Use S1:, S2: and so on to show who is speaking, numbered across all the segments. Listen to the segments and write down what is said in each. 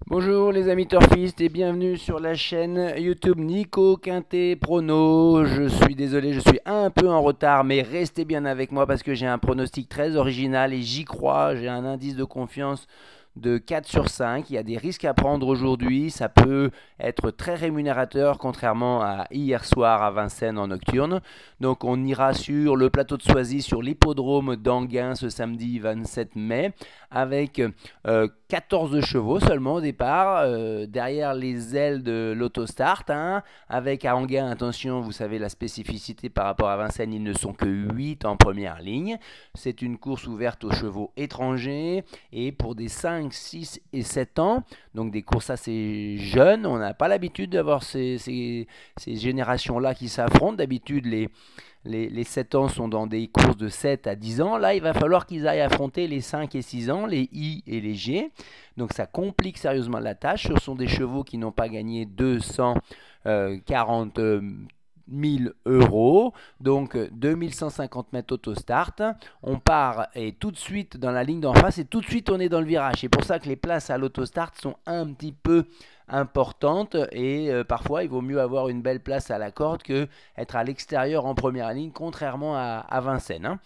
S1: Bonjour les amis turfistes et bienvenue sur la chaîne YouTube Nico Quintet Prono. Je suis désolé, je suis un peu en retard, mais restez bien avec moi parce que j'ai un pronostic très original et j'y crois. J'ai un indice de confiance de 4 sur 5. Il y a des risques à prendre aujourd'hui. Ça peut être très rémunérateur, contrairement à hier soir à Vincennes en nocturne. Donc on ira sur le plateau de Soisy, sur l'hippodrome d'Anguin ce samedi 27 mai, avec 14 chevaux seulement au départ, derrière les ailes de l'autostart, hein, avec à Anguin, attention, vous savez la spécificité par rapport à Vincennes, ils ne sont que 8 en première ligne. C'est une course ouverte aux chevaux étrangers et pour des 5, 6 et 7 ans, donc des courses assez jeunes. On n'a pas l'habitude d'avoir ces générations-là qui s'affrontent. D'habitude, les 7 ans sont dans des courses de 7 à 10 ans. Là, il va falloir qu'ils aillent affronter les 5 et 6 ans, les I et les G. Donc ça complique sérieusement la tâche. Ce sont des chevaux qui n'ont pas gagné 240 000 euros. Donc 2150 mètres autostart. On part et tout de suite dans la ligne d'en face et tout de suite on est dans le virage. C'est pour ça que les places à l'autostart sont un petit peu importante et parfois il vaut mieux avoir une belle place à la corde que être à l'extérieur en première ligne, contrairement à Vincennes, hein.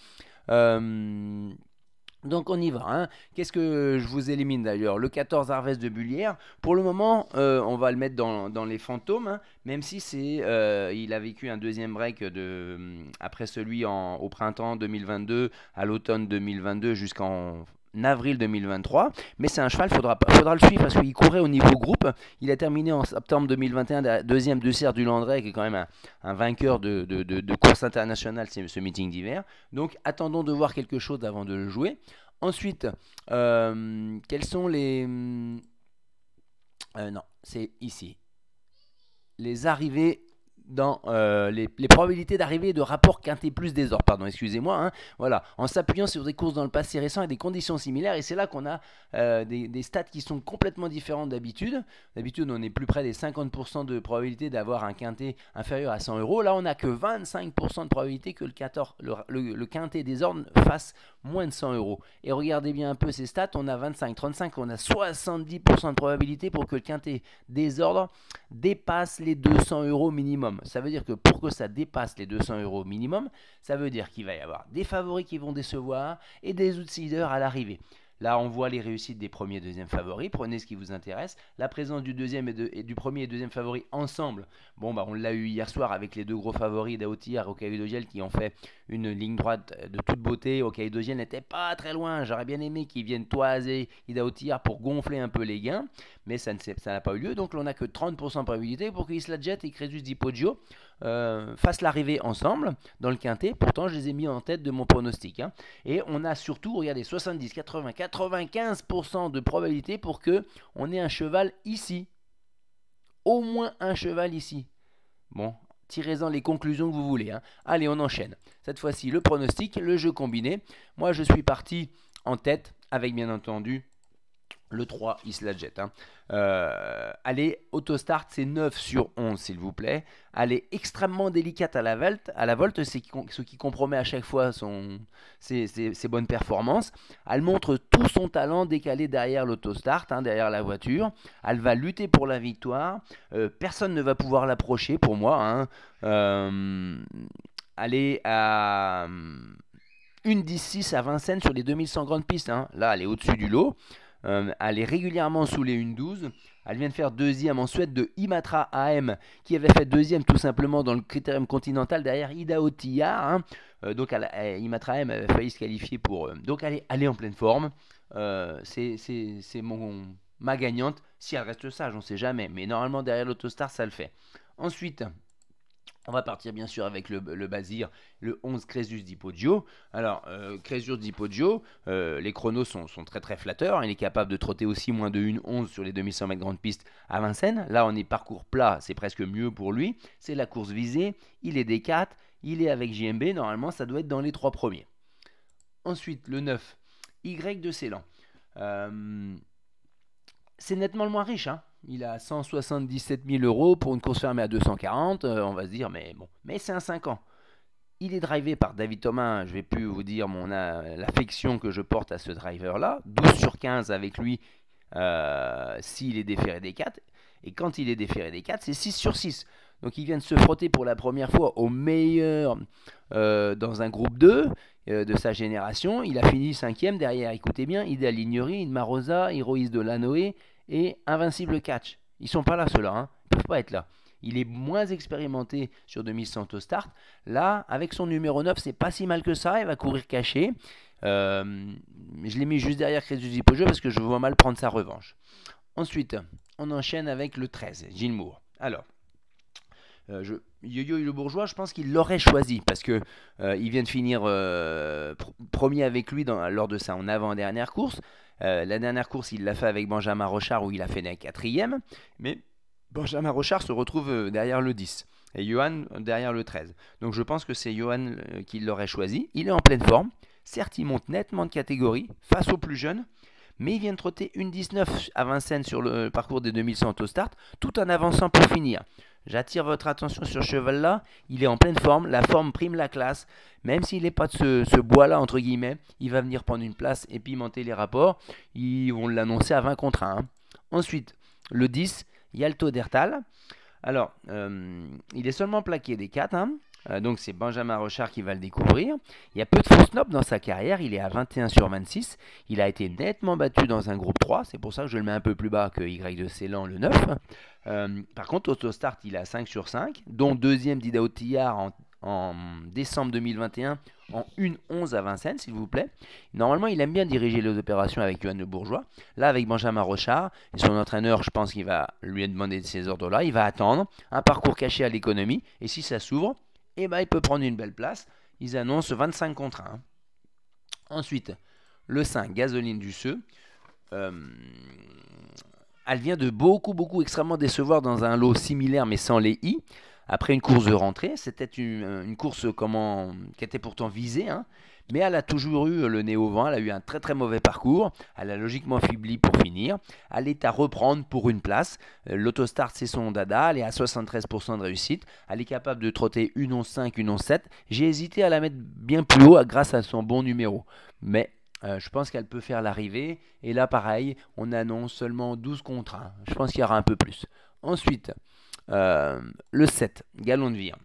S1: Donc on y va, hein. Qu'est-ce que je vous élimine d'ailleurs? Le 14 Arvès de Bullière. Pour le moment, on va le mettre dans les fantômes, hein, même si il a vécu un deuxième break après celui au printemps 2022, à l'automne 2022 jusqu'en avril 2023. Mais c'est un cheval, faudra le suivre parce qu'il courait au niveau groupe. Il a terminé en septembre 2021 deuxième de Serre du Landré, qui est quand même un vainqueur de course internationale, ce meeting d'hiver. Donc attendons de voir quelque chose avant de le jouer. Ensuite, quels sont les... non, c'est ici. Les arrivées dans les probabilités d'arrivée et de rapport quintet plus désordre, pardon, excusez-moi, hein, voilà, en s'appuyant sur des courses dans le passé récent et des conditions similaires, et c'est là qu'on a des stats qui sont complètement différentes d'habitude. D'habitude, on est plus près des 50% de probabilité d'avoir un quintet inférieur à 100 euros. Là, on n'a que 25% de probabilité que le quintet désordre fasse moins de 100 euros. Et regardez bien un peu ces stats, on a 25, 35, on a 70% de probabilité pour que le quintet désordre dépasse les 200 euros minimum. Ça veut dire que pour que ça dépasse les 200 euros minimum, ça veut dire qu'il va y avoir des favoris qui vont décevoir et des outsiders à l'arrivée. Là, on voit les réussites des premiers et deuxièmes favoris. Prenez ce qui vous intéresse. La présence du du premier et deuxième favori ensemble. Bon, bah, on l'a eu hier soir avec les deux gros favoris d'Aotir et Okaïdogel qui ont fait une ligne droite de toute beauté. Okaïdogel n'était pas très loin. J'aurais bien aimé qu'ils viennent toiser Idaotir pour gonfler un peu les gains. Mais ça n'a pas eu lieu. Donc, on n'a que 30% de probabilité pour que Isla Jet et Crésus Di Poggio fassent l'arrivée ensemble dans le quintet. Pourtant, je les ai mis en tête de mon pronostic, hein. Et on a surtout, regardez, 70, 80, 95% de probabilité pour que on ait un cheval ici. Au moins un cheval ici. Bon, tirez-en les conclusions que vous voulez, hein. Allez, on enchaîne. Cette fois-ci, le pronostic, le jeu combiné. Moi, je suis parti en tête avec, bien entendu, le 3 Isla Jet, hein. Allez, autostart, c'est 9 sur 11, s'il vous plaît. Elle est extrêmement délicate à la volte, c'est ce qui compromet à chaque fois ses bonnes performances. Elle montre tout son talent décalé derrière l'autostart, hein, derrière la voiture. Elle va lutter pour la victoire. Personne ne va pouvoir l'approcher pour moi, hein. Elle est à 1,16 à Vincennes sur les 2100 grandes pistes, hein. Là, elle est au-dessus du lot. Elle est régulièrement sous les 1,12. Elle vient de faire deuxième en Suède de Imatra AM, qui avait fait deuxième tout simplement dans le Critérium continental derrière Ida Otillard, hein. Donc Imatra AM avait failli se qualifier pour... donc elle est en pleine forme. C'est ma gagnante. Si elle reste sage, on ne sait jamais. Mais normalement derrière l'autostar, ça le fait. Ensuite... on va partir bien sûr avec le Bazir, le 11 Crésus Di Poggio. Alors, Crésus Di Poggio, les chronos sont très très flatteurs. Il est capable de trotter aussi moins de 1,11 sur les 2100 mètres grande piste à Vincennes. Là, on est parcours plat, c'est presque mieux pour lui. C'est la course visée, il est D4, il est avec JMB. Normalement, ça doit être dans les 3 premiers. Ensuite, le 9, Y de Ceylan. C'est nettement le moins riche, hein. Il a 177 000 euros pour une course fermée à 240. On va se dire, mais bon. Mais c'est un 5 ans. Il est drivé par David Thomas. Je ne vais plus vous dire l'affection que je porte à ce driver-là. 12 sur 15 avec lui. s'il est déféré des 4. Et quand il est déféré des 4, c'est 6 sur 6. Donc il vient de se frotter pour la première fois au meilleur dans un groupe 2 de sa génération. Il a fini 5e derrière, écoutez bien, Ida Lignery, Inma Rosa, Héroïse de Lanoé et Invincible Catch. Ils sont pas là ceux-là, hein. Ils peuvent pas être là. Il est moins expérimenté sur 2100 au start. Là, avec son numéro 9, c'est pas si mal que ça. Il va courir caché. Je l'ai mis juste derrière Crésus Peugeot parce que je vois mal prendre sa revanche. Ensuite, on enchaîne avec le 13, Gilles Moore. Alors, Yo-Yo Le Bourgeois, je pense qu'il l'aurait choisi parce que il vient de finir premier avec lui lors de sa avant-dernière course. La dernière course, il l'a fait avec Benjamin Rochard où il a fait 4e. Mais Benjamin Rochard se retrouve derrière le 10 et Johan derrière le 13. Donc je pense que c'est Johan qui l'aurait choisi. Il est en pleine forme. Certes, il monte nettement de catégorie face aux plus jeunes. Mais il vient de trotter une 19 à Vincennes sur le parcours des 2100 au start, tout en avançant pour finir. J'attire votre attention sur ce cheval-là, il est en pleine forme, la forme prime la classe. Même s'il n'est pas de ce bois-là, entre guillemets, il va venir prendre une place et pimenter les rapports. Ils vont l'annoncer à 20 contre 1. Ensuite, le 10, Yalto Dertal. Alors, il est seulement plaqué des 4, hein. Donc c'est Benjamin Rochard qui va le découvrir. Il y a peu de faux snobs dans sa carrière, il est à 21 sur 26. Il a été nettement battu dans un groupe 3, c'est pour ça que je le mets un peu plus bas que Y de Ceylan, le 9. Par contre, Autostart, il est à 5 sur 5, dont deuxième d'Ida Tillard en décembre 2021 en 1-11 à Vincennes, s'il vous plaît. Normalement, il aime bien diriger les opérations avec Johan Le Bourgeois. Là, avec Benjamin Rochard et son entraîneur, je pense qu'il va lui demander ces ordres-là. Il va attendre un parcours caché à l'économie, et si ça s'ouvre, et il peut prendre une belle place. Ils annoncent 25 contre 1. Ensuite, le 5, Gasoline du Seu. Elle vient de beaucoup extrêmement décevoir dans un lot similaire mais sans les i. Après une course de rentrée, c'était une course qui était pourtant visée, hein, mais elle a toujours eu le nez au vent, elle a eu un très mauvais parcours, elle a logiquement faibli pour finir, elle est à reprendre pour une place, l'autostart c'est son dada, elle est à 73% de réussite, elle est capable de trotter 1-11-5, 1-11-7, j'ai hésité à la mettre bien plus haut grâce à son bon numéro, mais je pense qu'elle peut faire l'arrivée, et là pareil, on annonce seulement 12 contre 1, je pense qu'il y aura un peu plus. Ensuite, le 7, Galon de Vire.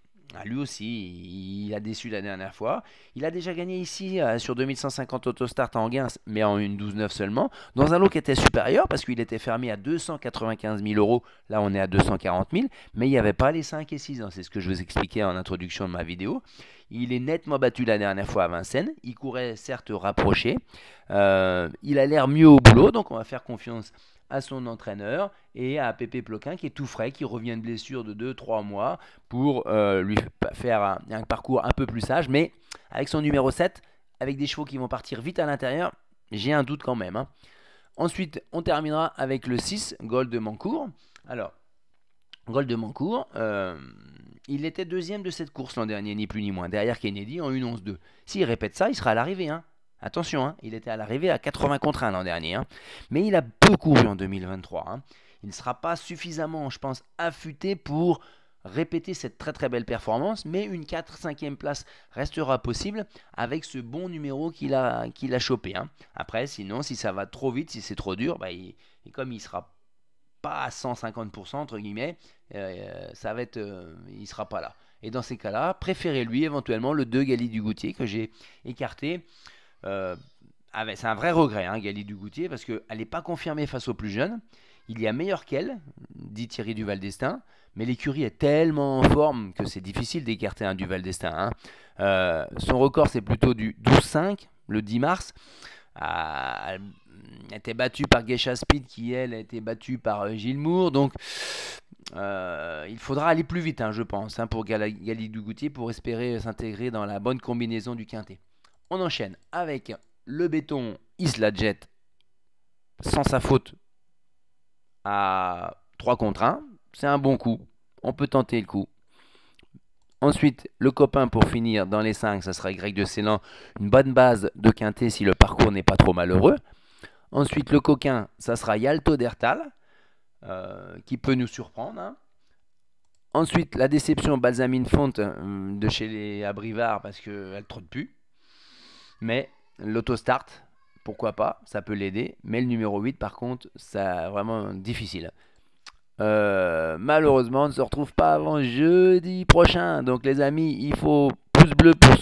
S1: Lui aussi, il a déçu la dernière fois. Il a déjà gagné ici sur 2150 autostart en gain, mais en une 12-9 seulement, dans un lot qui était supérieur parce qu'il était fermé à 295 000 euros. Là, on est à 240 000, mais il n'y avait pas les 5 et 6 ans. C'est ce que je vous expliquais en introduction de ma vidéo. Il est nettement battu la dernière fois à Vincennes. Il courait certes rapproché. Il a l'air mieux au boulot, donc on va faire confiance à son entraîneur et à Pépé Ploquin qui est tout frais, qui revient de blessure de 2-3 mois pour lui faire un parcours un peu plus sage, mais avec son numéro 7, avec des chevaux qui vont partir vite à l'intérieur, j'ai un doute quand même, hein. Ensuite, on terminera avec le 6, Gold de Mancourt. Alors, Gold de Mancourt, il était deuxième de cette course l'an dernier, ni plus ni moins, derrière Kennedy en 1-11-2. S'il répète ça, il sera à l'arrivée, hein. Attention, hein, il était à l'arrivée à 80 contre 1 l'an dernier, hein. Mais il a peu couru en 2023, hein. Il ne sera pas suffisamment, je pense, affûté pour répéter cette très belle performance, mais une 4-5e place restera possible avec ce bon numéro qu'il a chopé, hein. Après, sinon, si ça va trop vite, si c'est trop dur, et comme il ne sera pas à 150% entre guillemets, ça va être, il sera pas là. Et dans ces cas-là, préférez-lui éventuellement le 2 Gali du Goutier que j'ai écarté. C'est un vrai regret, hein, Gali du Goutier, parce qu'elle n'est pas confirmée face aux plus jeunes. Il y a meilleur qu'elle, dit Thierry Duval d'Estaing, mais l'écurie est tellement en forme que c'est difficile d'écarter un Duval d'Estaing, hein. Son record, c'est plutôt du 12-5 le 10 mars. Elle a été battue par Geisha Speed qui, elle, a été battue par Gilles Moore. Donc, il faudra aller plus vite, hein, je pense, hein, pour Gali du Goutier pour espérer s'intégrer dans la bonne combinaison du quintet. On enchaîne avec le béton Isla Jet sans sa faute à 3 contre 1. C'est un bon coup. On peut tenter le coup. Ensuite, le copain pour finir dans les 5, ça sera Y de Ceylan. Une bonne base de quintet si le parcours n'est pas trop malheureux. Ensuite, le coquin, ça sera Yalto Dertal, qui peut nous surprendre, hein. Ensuite, la déception Balsamine Fonte de chez les Abrivard parce qu'elle ne trotte plus. Mais l'autostart pourquoi pas, ça peut l'aider. Mais le numéro 8, par contre, c'est vraiment difficile. Malheureusement, on ne se retrouve pas avant jeudi prochain. Donc les amis, il faut pouce bleu pour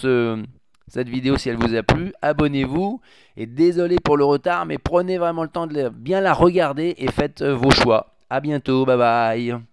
S1: cette vidéo si elle vous a plu. Abonnez-vous. Et désolé pour le retard, mais prenez vraiment le temps de bien la regarder et faites vos choix. A bientôt, bye bye.